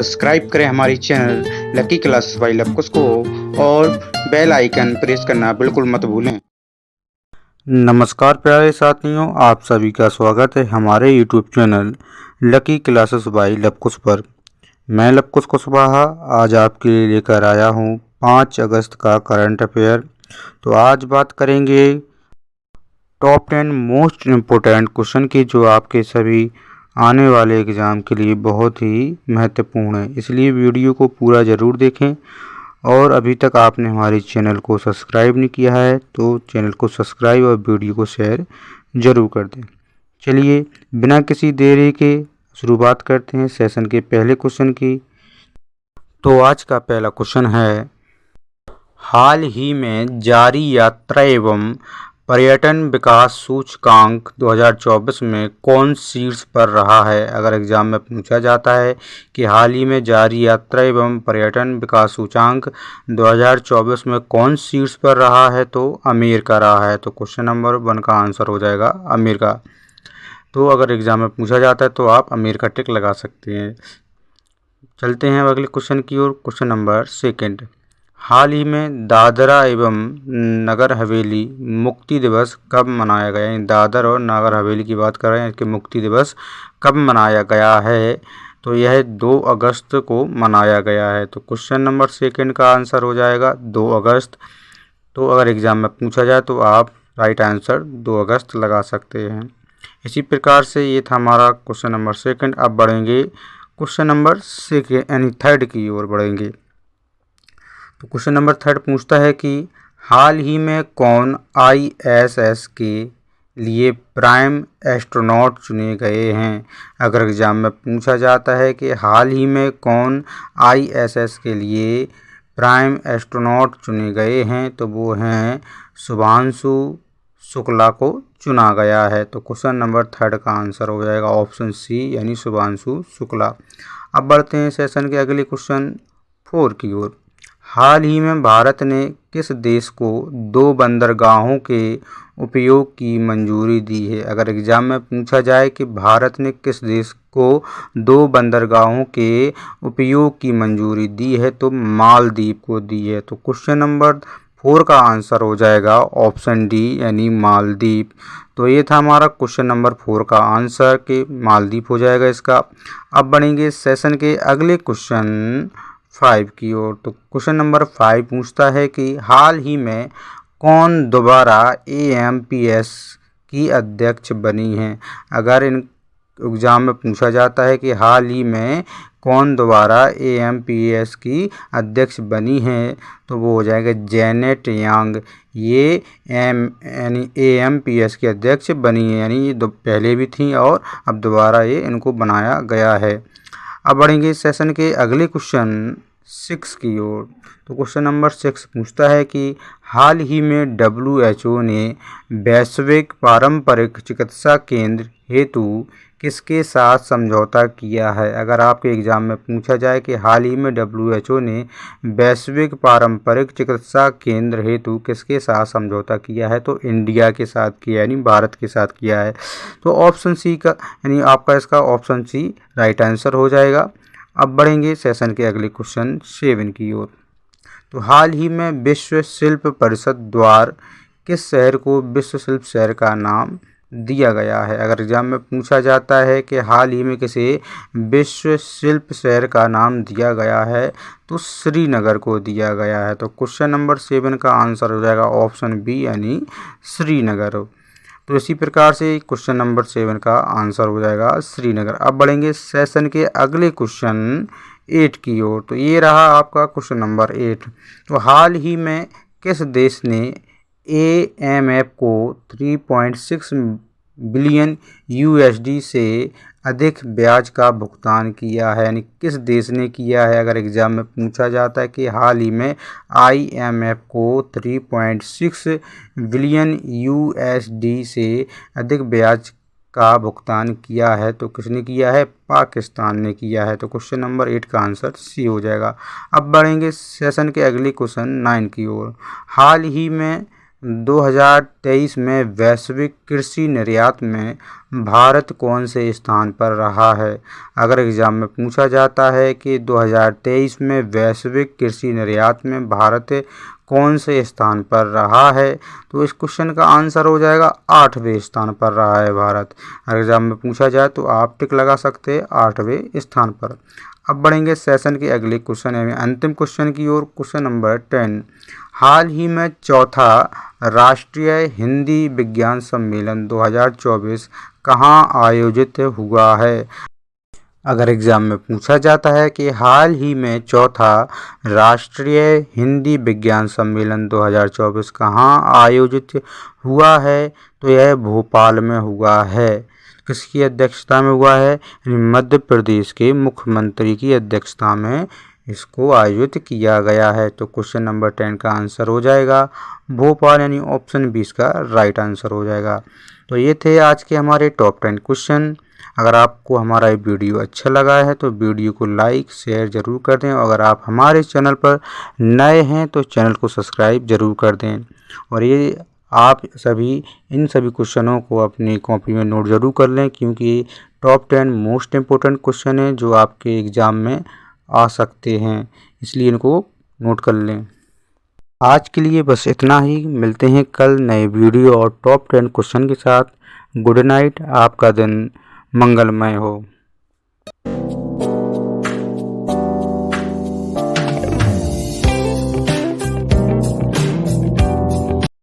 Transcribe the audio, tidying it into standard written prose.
Subscribe करें हमारी channel lucky classes bye Lavkush को और बेल आइकन प्रेस करना बिल्कुल मत भूलें। नमस्कार प्यारे साथियों, आप सभी का स्वागत है हमारे YouTube channel lucky classes bye Lavkush पर। मैं लवकुश कुशवाहा आज आपके लिए लेकर आया हूँ 5 अगस्त का करंट अफेयर। तो आज बात करेंगे टॉप 10 मोस्ट इम्पोर्टेंट क्वेश्चन की, जो आपके सभी आने वाले एग्ज़ाम के लिए बहुत ही महत्वपूर्ण है, इसलिए वीडियो को पूरा ज़रूर देखें। और अभी तक आपने हमारे चैनल को सब्सक्राइब नहीं किया है तो चैनल को सब्सक्राइब और वीडियो को शेयर ज़रूर कर दें। चलिए बिना किसी देरी के शुरुआत करते हैं सेशन के पहले क्वेश्चन की। तो आज का पहला क्वेश्चन है, हाल ही में जारी यात्रा एवं पर्यटन विकास सूचकांक 2024 में कौन शीर्ष पर रहा है। अगर एग्जाम में पूछा जाता है कि हाल ही में जारी यात्रा एवं पर्यटन विकास सूचकांक 2024 में कौन शीर्ष पर रहा है, तो अमेरिका रहा है। तो क्वेश्चन नंबर 1 का आंसर हो जाएगा अमेरिका। तो अगर एग्जाम में पूछा जाता है तो आप अमेरिका टिक लगा सकते हैं। चलते हैं अगले क्वेश्चन की ओर। क्वेश्चन नंबर 2, हाल ही में दादरा एवं नगर हवेली मुक्ति दिवस कब मनाया गया है। दादर और नगर हवेली की बात कर रहे हैं, इसके मुक्ति दिवस कब मनाया गया है, तो यह 2 अगस्त को मनाया गया है। तो क्वेश्चन नंबर 2 का आंसर हो जाएगा 2 अगस्त। तो अगर एग्ज़ाम में पूछा जाए तो आप राइट आंसर 2 अगस्त लगा सकते हैं। इसी प्रकार से ये था हमारा क्वेश्चन नंबर 2। अब बढ़ेंगे क्वेश्चन नंबर 3 की ओर बढ़ेंगे। तो क्वेश्चन नंबर 3 पूछता है कि हाल ही में कौन ISS के लिए प्राइम एस्ट्रोनॉट चुने गए हैं। अगर एग्जाम में पूछा जाता है कि हाल ही में कौन ISS के लिए प्राइम एस्ट्रोनॉट चुने गए हैं, तो वो हैं शुभांशु शुक्ला को चुना गया है। तो क्वेश्चन नंबर 3 का आंसर हो जाएगा ऑप्शन सी, यानी शुभांशु शुक्ला। अब बढ़ते हैं सेशन के अगले क्वेश्चन 4 की ओर। हाल ही में भारत ने किस देश को 2 बंदरगाहों के उपयोग की मंजूरी दी है। अगर एग्जाम में पूछा जाए कि भारत ने किस देश को 2 बंदरगाहों के उपयोग की मंजूरी दी है, तो मालदीव को दी है। तो क्वेश्चन नंबर 4 का आंसर हो जाएगा ऑप्शन डी, यानी मालदीव। तो ये था हमारा क्वेश्चन नंबर 4 का आंसर कि मालदीव हो जाएगा इसका। अब बढ़ेंगे सेशन के अगले क्वेश्चन 5 की ओर। तो क्वेश्चन नंबर 5 पूछता है कि हाल ही में कौन दोबारा AMPS की अध्यक्ष बनी है। अगर इन एग्ज़ाम में पूछा जाता है कि हाल ही में कौन दोबारा AMPS की अध्यक्ष बनी है, तो वो हो जाएगा जेनेट यांग। ये यानी AMPS की अध्यक्ष बनी है, यानी ये पहले भी थी और अब दोबारा ये इनको बनाया गया है। अब बढ़ेंगे सेशन के अगले क्वेश्चन 6 की ओर। तो क्वेश्चन नंबर 6 पूछता है कि हाल ही में WHO ने वैश्विक पारंपरिक चिकित्सा केंद्र हेतु किसके साथ समझौता किया है। अगर आपके एग्ज़ाम में पूछा जाए कि हाल ही में WHO ने वैश्विक पारंपरिक चिकित्सा केंद्र हेतु किसके साथ समझौता किया है, तो इंडिया के साथ किया, यानी भारत के साथ किया है। तो ऑप्शन सी का, यानी आपका इसका ऑप्शन सी राइट आंसर हो जाएगा। अब बढ़ेंगे सेशन के अगले क्वेश्चन 7 की ओर। तो हाल ही में विश्व शिल्प परिषद द्वारा किस शहर को विश्व शिल्प शहर का नाम दिया गया है। अगर एग्जाम में पूछा जाता है कि हाल ही में किसे विश्व शिल्प शहर का नाम दिया गया है, तो श्रीनगर को दिया गया है। तो क्वेश्चन नंबर 7 का आंसर हो जाएगा ऑप्शन बी, यानी श्रीनगर। तो इसी प्रकार से क्वेश्चन नंबर 7 का आंसर हो जाएगा श्रीनगर। अब बढ़ेंगे सेशन के अगले क्वेश्चन 8 की ओर। तो ये रहा आपका क्वेश्चन नंबर 8। तो हाल ही में किस देश ने AMF को 3.6 बिलियन USD से अधिक ब्याज का भुगतान किया है, यानी किस देश ने किया है। अगर एग्जाम में पूछा जाता है कि हाल ही में IMF को 3.6 बिलियन USD से अधिक ब्याज का भुगतान किया है, तो किसने किया है, पाकिस्तान ने किया है। तो क्वेश्चन नंबर 8 का आंसर सी हो जाएगा। अब बढ़ेंगे सेशन के अगले क्वेश्चन 9 की ओर। हाल ही में 2023 में वैश्विक कृषि निर्यात में भारत कौन से स्थान पर रहा है। अगर एग्ज़ाम में पूछा जाता है कि 2023 में वैश्विक कृषि निर्यात में भारत कौन से स्थान पर रहा है, तो इस क्वेश्चन का आंसर हो जाएगा 8वें स्थान पर रहा है भारत। अगर एग्ज़ाम में पूछा जाए तो आप टिक लगा सकते हैं 8वें स्थान पर। अब बढ़ेंगे सेशन के अगले क्वेश्चन यानी अंतिम क्वेश्चन की ओर। क्वेश्चन नंबर 10, हाल ही में चौथा राष्ट्रीय हिंदी विज्ञान सम्मेलन 2024 कहाँ आयोजित हुआ है। अगर एग्ज़ाम में पूछा जाता है कि हाल ही में चौथा राष्ट्रीय हिंदी विज्ञान सम्मेलन 2024 कहाँ आयोजित हुआ है, तो यह भोपाल में हुआ है। किसकी अध्यक्षता में हुआ है? मध्य प्रदेश के मुख्यमंत्री की अध्यक्षता में इसको आयोजित किया गया है। तो क्वेश्चन नंबर 10 का आंसर हो जाएगा भोपाल, यानी ऑप्शन 20 का राइट आंसर हो जाएगा। तो ये थे आज के हमारे टॉप 10 क्वेश्चन। अगर आपको हमारा ये वीडियो अच्छा लगा है तो वीडियो को लाइक शेयर ज़रूर कर दें। अगर आप हमारे चैनल पर नए हैं तो चैनल को सब्सक्राइब ज़रूर कर दें। और ये आप इन सभी क्वेश्चनों को अपनी कॉपी में नोट ज़रूर कर लें, क्योंकि टॉप 10 मोस्ट इम्पोर्टेंट क्वेश्चन हैं जो आपके एग्ज़ाम में आ सकते हैं, इसलिए इनको नोट कर लें। आज के लिए बस इतना ही। मिलते हैं कल नए वीडियो और टॉप 10 क्वेश्चन के साथ। गुड नाइट, आपका दिन मंगलमय हो।